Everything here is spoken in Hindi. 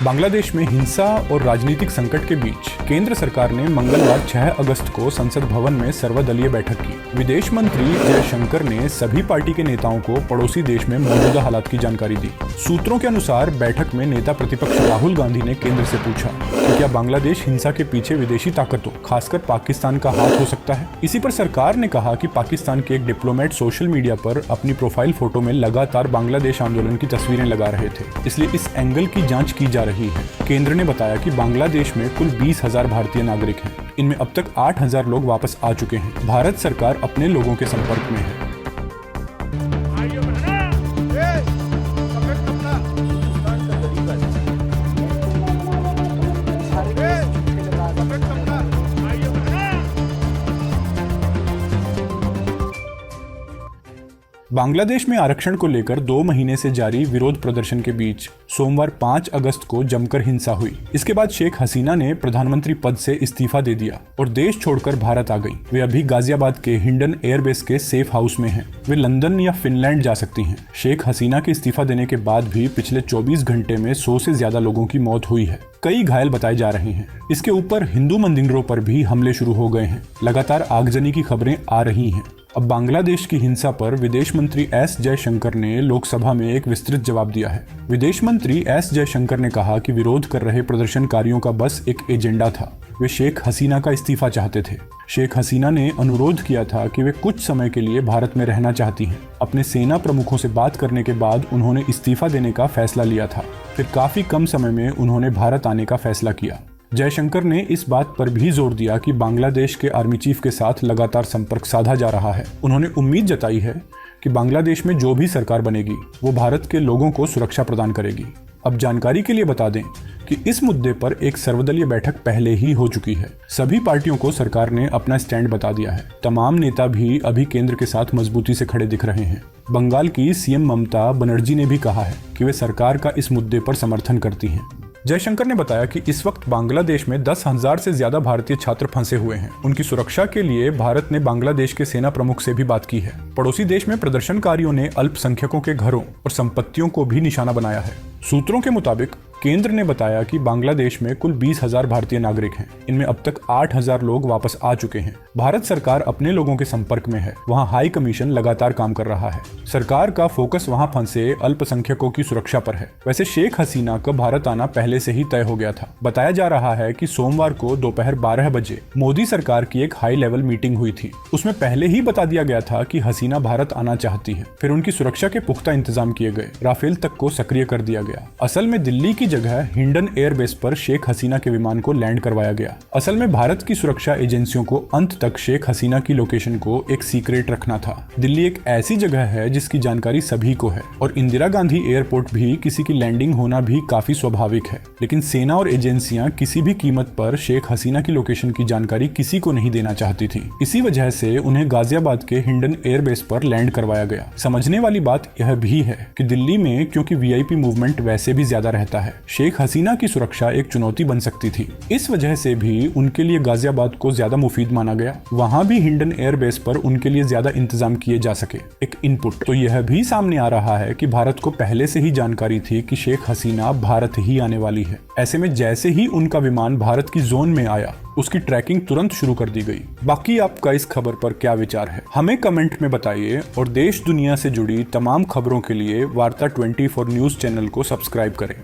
बांग्लादेश में हिंसा और राजनीतिक संकट के बीच केंद्र सरकार ने मंगलवार 6 अगस्त को संसद भवन में सर्वदलीय बैठक की। विदेश मंत्री जयशंकर ने सभी पार्टी के नेताओं को पड़ोसी देश में मौजूदा हालात की जानकारी दी। सूत्रों के अनुसार बैठक में नेता प्रतिपक्ष राहुल गांधी ने केंद्र से पूछा कि क्या बांग्लादेश हिंसा के पीछे विदेशी ताकतों, खासकर पाकिस्तान का हाथ हो सकता है। इसी पर सरकार ने कहा कि पाकिस्तान के एक डिप्लोमेट सोशल मीडिया पर अपनी प्रोफाइल फोटो में लगातार बांग्लादेश आंदोलन की तस्वीरें लगा रहे थे, इसलिए इस एंगल की जांच की जा रही है। केंद्र ने बताया कि बांग्लादेश में कुल 20,000 भारतीय नागरिक हैं। इनमें अब तक 8,000 लोग वापस आ चुके हैं। भारत सरकार अपने लोगों के संपर्क में है। बांग्लादेश में आरक्षण को लेकर 2 महीने से जारी विरोध प्रदर्शन के बीच सोमवार 5 अगस्त को जमकर हिंसा हुई। इसके बाद शेख हसीना ने प्रधानमंत्री पद से इस्तीफा दे दिया और देश छोड़कर भारत आ गई। वे अभी गाजियाबाद के हिंडन एयरबेस के सेफ हाउस में हैं। वे लंदन या फिनलैंड जा सकती हैं। शेख हसीना के इस्तीफा देने के बाद भी पिछले 24 घंटे में 100 से ज्यादा लोगों की मौत हुई है। कई घायल बताए जा रहे हैं। इसके ऊपर हिंदू मंदिरों पर भी हमले शुरू हो गए हैं। लगातार आगजनी की खबरें आ रही हैं। अब बांग्लादेश की हिंसा पर विदेश मंत्री एस जयशंकर ने लोकसभा में एक विस्तृत जवाब दिया है। विदेश मंत्री एस जयशंकर ने कहा कि विरोध कर रहे प्रदर्शनकारियों का बस एक एजेंडा था। वे शेख हसीना का इस्तीफा चाहते थे। शेख हसीना ने अनुरोध किया था कि वे कुछ समय के लिए भारत में रहना चाहती हैं। अपने सेना प्रमुखों से बात करने के बाद उन्होंने इस्तीफा देने का फैसला लिया था। फिर काफी कम समय में उन्होंने भारत आने का फैसला किया। जयशंकर ने इस बात पर भी जोर दिया कि बांग्लादेश के आर्मी चीफ के साथ लगातार संपर्क साधा जा रहा है। उन्होंने उम्मीद जताई है कि बांग्लादेश में जो भी सरकार बनेगी वो भारत के लोगों को सुरक्षा प्रदान करेगी। अब जानकारी के लिए बता दें कि इस मुद्दे पर एक सर्वदलीय बैठक पहले ही हो चुकी है। सभी पार्टियों को सरकार ने अपना स्टैंड बता दिया है। तमाम नेता भी अभी केंद्र के साथ मजबूती से खड़े दिख रहे हैं। बंगाल की सीएम ममता बनर्जी ने भी कहा है कि वे सरकार का इस मुद्दे पर समर्थन करती हैं। जयशंकर ने बताया कि इस वक्त बांग्लादेश में 10,000 से ज्यादा भारतीय छात्र फंसे हुए हैं। उनकी सुरक्षा के लिए भारत ने बांग्लादेश के सेना प्रमुख से भी बात की है। पड़ोसी देश में प्रदर्शनकारियों ने अल्पसंख्यकों के घरों और संपत्तियों को भी निशाना बनाया है। सूत्रों के मुताबिक केंद्र ने बताया कि बांग्लादेश में कुल 20,000 भारतीय नागरिक हैं। इनमें अब तक 8,000 लोग वापस आ चुके हैं। भारत सरकार अपने लोगों के संपर्क में है। वहां हाई कमीशन लगातार काम कर रहा है। सरकार का फोकस वहां फंसे अल्पसंख्यकों की सुरक्षा पर है। वैसे शेख हसीना का भारत आना पहले से ही तय हो गया था। बताया जा रहा है कि सोमवार को दोपहर 12 बजे मोदी सरकार की एक हाई लेवल मीटिंग हुई थी। उसमें पहले ही बता दिया गया था कि हसीना भारत आना चाहती है। फिर उनकी सुरक्षा के पुख्ता इंतजाम किए गए। राफेल तक को सक्रिय कर दिया गया। असल में दिल्ली की जगह हिंडन एयरबेस पर शेख हसीना के विमान को लैंड करवाया गया। असल में भारत की सुरक्षा एजेंसियों को अंत तक शेख हसीना की लोकेशन को एक सीक्रेट रखना था। दिल्ली एक ऐसी जगह है जिसकी जानकारी सभी को है और इंदिरा गांधी एयरपोर्ट भी किसी की लैंडिंग होना भी काफी स्वाभाविक है। लेकिन सेना और एजेंसियां किसी भी कीमत पर शेख हसीना की लोकेशन की जानकारी किसी को नहीं देना चाहती थी। इसी वजह से उन्हें गाजियाबाद के हिंडन एयरबेस पर लैंड करवाया गया। समझने वाली बात यह भी है कि दिल्ली में क्योंकि वीआईपी मूवमेंट वैसे भी ज्यादा रहता है, शेख हसीना की सुरक्षा एक चुनौती बन सकती थी। इस वजह से भी उनके लिए गाजियाबाद को ज्यादा मुफीद माना गया। वहां भी हिंडन एयरबेस पर उनके लिए ज्यादा इंतजाम किए जा सके। एक इनपुट तो यह भी सामने आ रहा है कि भारत को पहले से ही जानकारी थी कि शेख हसीना भारत ही आने वाली है। ऐसे में जैसे ही उनका विमान भारत की जोन में आया, उसकी ट्रैकिंग तुरंत शुरू कर दी गई। बाकी आपका इस खबर पर क्या विचार है, हमें कमेंट में बताइए और देश दुनिया से जुड़ी तमाम खबरों के लिए वार्ता 24 न्यूज चैनल को सब्सक्राइब करें।